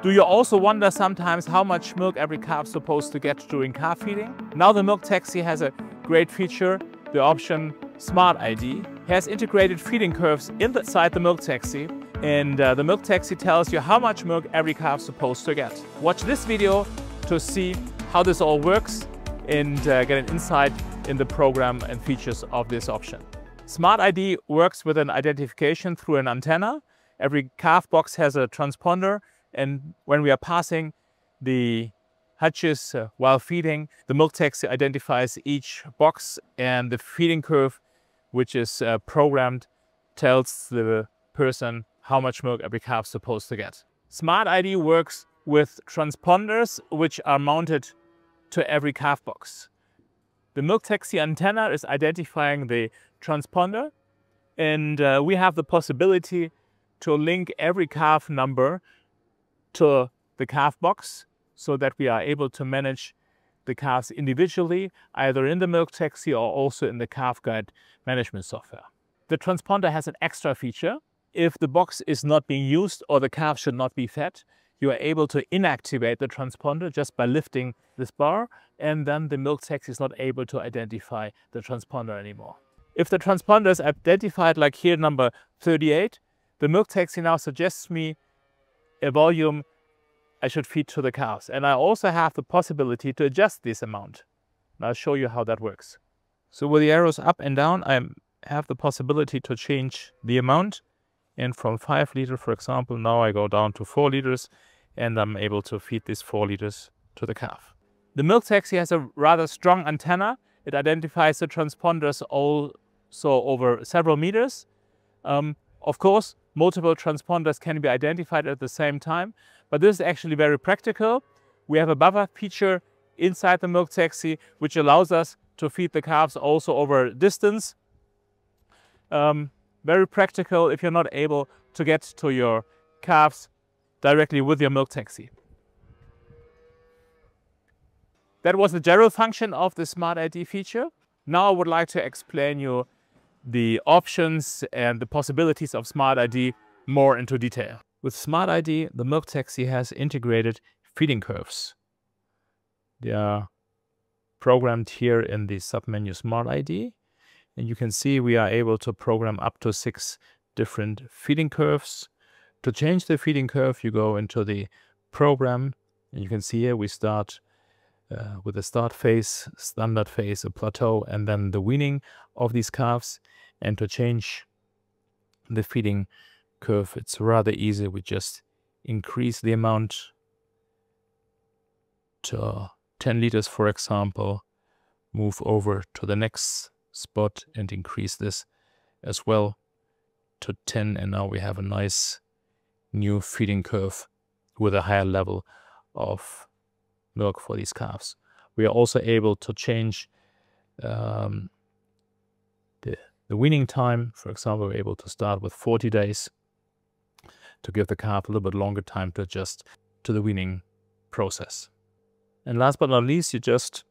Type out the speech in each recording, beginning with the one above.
Do you also wonder sometimes how much milk every calf is supposed to get during calf feeding? Now the Milk Taxi has a great feature, the option Smart ID. It has integrated feeding curves inside the Milk Taxi, and the Milk Taxi tells you how much milk every calf is supposed to get. Watch this video to see how this all works and get an insight in the program and features of this option. Smart ID works with an identification through an antenna. Every calf box has a transponder, and when we are passing the hutches while feeding, the Milk Taxi identifies each box, and the feeding curve, which is programmed, tells the person how much milk every calf is supposed to get. Smart ID works with transponders which are mounted to every calf box. The Milk Taxi antenna is identifying the transponder, and we have the possibility to link every calf number to the calf box so that we are able to manage the calves individually, either in the Milk Taxi or also in the Calf Guide management software. The transponder has an extra feature. If the box is not being used or the calf should not be fed, you are able to inactivate the transponder just by lifting this bar, and then the Milk Taxi is not able to identify the transponder anymore. If the transponder is identified, like here, number 38, the Milk Taxi now suggests me a volume I should feed to the calves. And I also have the possibility to adjust this amount. And I'll show you how that works. So with the arrows up and down, I have the possibility to change the amount. And from 5 liters, for example, now I go down to 4 liters, and I'm able to feed this 4 liters to the calf. The Milk Taxi has a rather strong antenna. It identifies the transponders also over several meters. Of course, multiple transponders can be identified at the same time, but this is actually very practical. We have a buffer feature inside the Milk Taxi, which allows us to feed the calves also over distance. Very practical if you're not able to get to your calves directly with your Milk Taxi. That was the general function of the Smart ID feature. Now I would like to explain you the options and the possibilities of Smart ID more into detail. With Smart ID, the Milk Taxi has integrated feeding curves. They are programmed here in the submenu Smart ID. And you can see we are able to program up to 6 different feeding curves. To change the feeding curve, you go into the program, and you can see here we start with a start phase, standard phase, a plateau, and then the weaning of these calves. And to change the feeding curve, it's rather easy. We just increase the amount to 10 liters, for example, move over to the next spot and increase this as well to 10. And now we have a nice new feeding curve with a higher level of milk for these calves. We are also able to change the weaning time. For example, we're able to start with 40 days to give the calf a little bit longer time to adjust to the weaning process. And last but not least, you just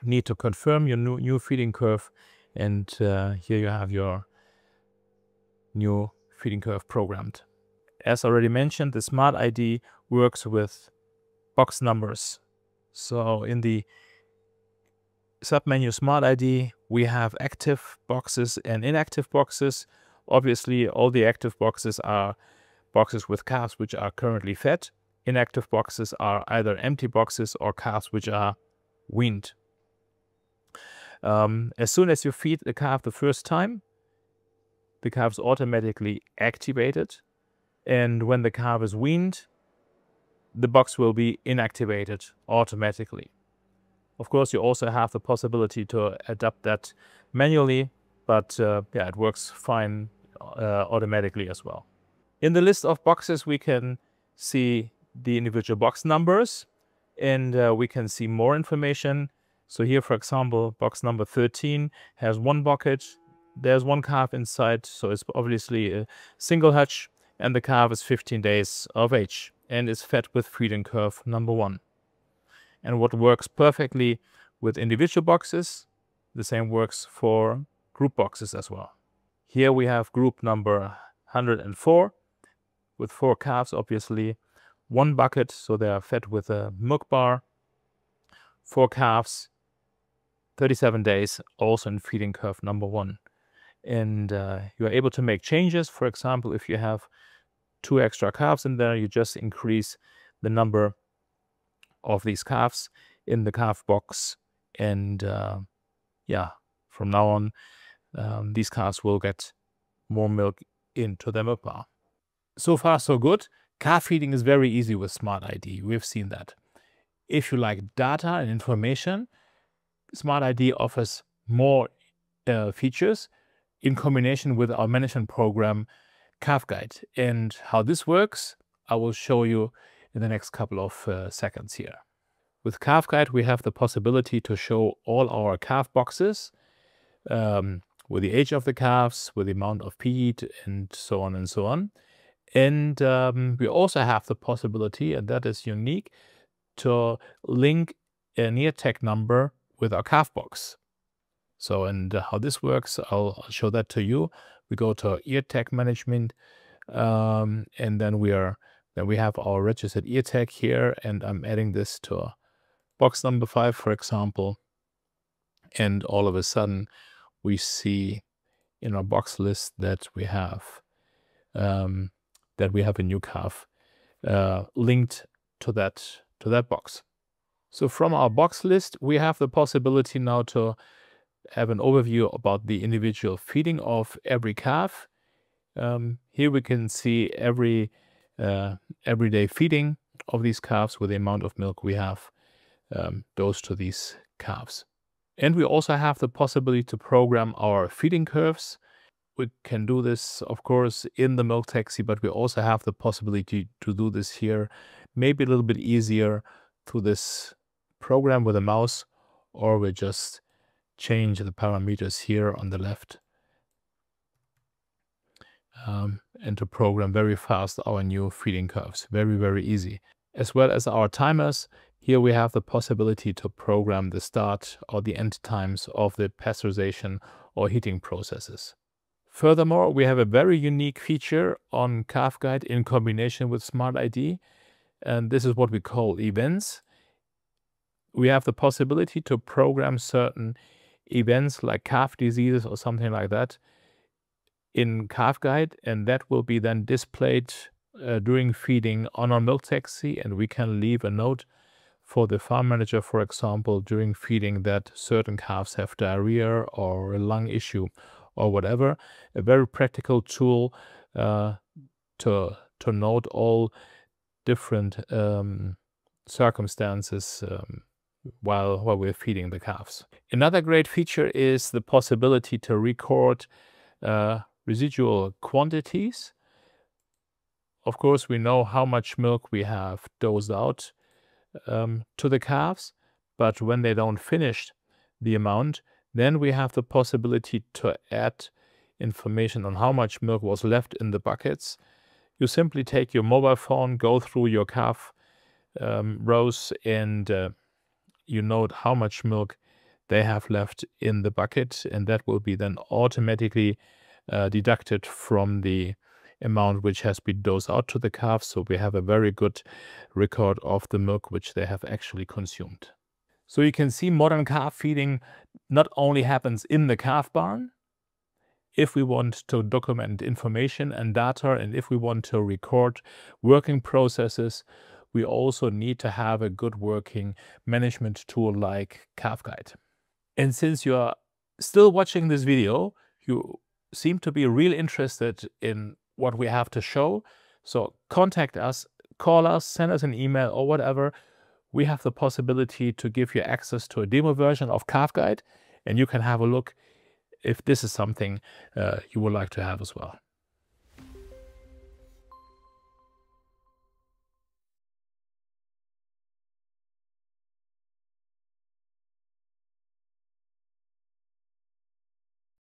need to confirm your new feeding curve, and here you have your new feeding curve programmed. As already mentioned, the Smart ID works with box numbers. So in the submenu Smart ID, we have active boxes and inactive boxes. Obviously, all the active boxes are boxes with calves which are currently fed. Inactive boxes are either empty boxes or calves which are weaned. As soon as you feed the calf the first time, the calf is automatically activated. And when the calf is weaned, the box will be inactivated automatically. Of course, you also have the possibility to adapt that manually, but yeah, it works fine automatically as well. In the list of boxes, we can see the individual box numbers, and we can see more information. So here, for example, box number 13 has 1 bucket. There's 1 calf inside, so it's obviously a single hutch, and the calf is 15 days of age and is fed with feeding curve number 1. And what works perfectly with individual boxes, the same works for group boxes as well. Here we have group number 104 with 4 calves, obviously. one bucket, so they are fed with a milk bar, 4 calves, 37 days, also in feeding curve number 1. And you are able to make changes. For example, if you have 2 extra calves in there, you just increase the number of these calves in the calf box. And yeah, from now on, these calves will get more milk into the milk bar. So far, so good. Calf feeding is very easy with Smart ID. We've seen that. If you like data and information, Smart ID offers more features in combination with our management program, Calf Guide. And how this works, I will show you in the next couple of seconds here. With Calf Guide, we have the possibility to show all our calf boxes with the age of the calves, with the amount of feed, and so on and so on. And we also have the possibility, and that is unique, to link a Neartec number with our calf box. So, and how this works, I'll show that to you. We go to Eartec management, and then we have our registered Eartec here, and I'm adding this to box number 5, for example. And all of a sudden, we see in our box list that we have a new calf linked to that box. So from our box list, we have the possibility now to have an overview about the individual feeding of every calf. Here we can see everyday feeding of these calves with the amount of milk we have dosed to these calves. And we also have the possibility to program our feeding curves. We can do this, of course, in the Milk Taxi, but we also have the possibility to do this here, maybe a little bit easier through this program with a mouse, or we just change the parameters here on the left and to program very fast our new feeding curves. Very, very easy. As well as our timers, here we have the possibility to program the start or the end times of the pasteurization or heating processes. Furthermore, we have a very unique feature on Calf Guide in combination with Smart ID, and this is what we call events. We have the possibility to program certain events like calf diseases or something like that in Calf Guide, and that will be then displayed during feeding on our Milk Taxi, and we can leave a note for the farm manager, for example, during feeding that certain calves have diarrhea or a lung issue or whatever. A very practical tool to note all different circumstances while we're feeding the calves. Another great feature is the possibility to record residual quantities. Of course, we know how much milk we have dosed out to the calves, but when they don't finish the amount, then we have the possibility to add information on how much milk was left in the buckets. You simply take your mobile phone, go through your calf rows, and you note how much milk they have left in the bucket, and that will be then automatically deducted from the amount which has been dosed out to the calves. So we have a very good record of the milk which they have actually consumed. So you can see modern calf feeding not only happens in the calf barn. If we want to document information and data, and if we want to record working processes, we also need to have a good working management tool like Calf Guide. And since you are still watching this video, you seem to be really interested in what we have to show. So contact us, call us, send us an email or whatever. We have the possibility to give you access to a demo version of Calf Guide, and you can have a look if this is something you would like to have as well.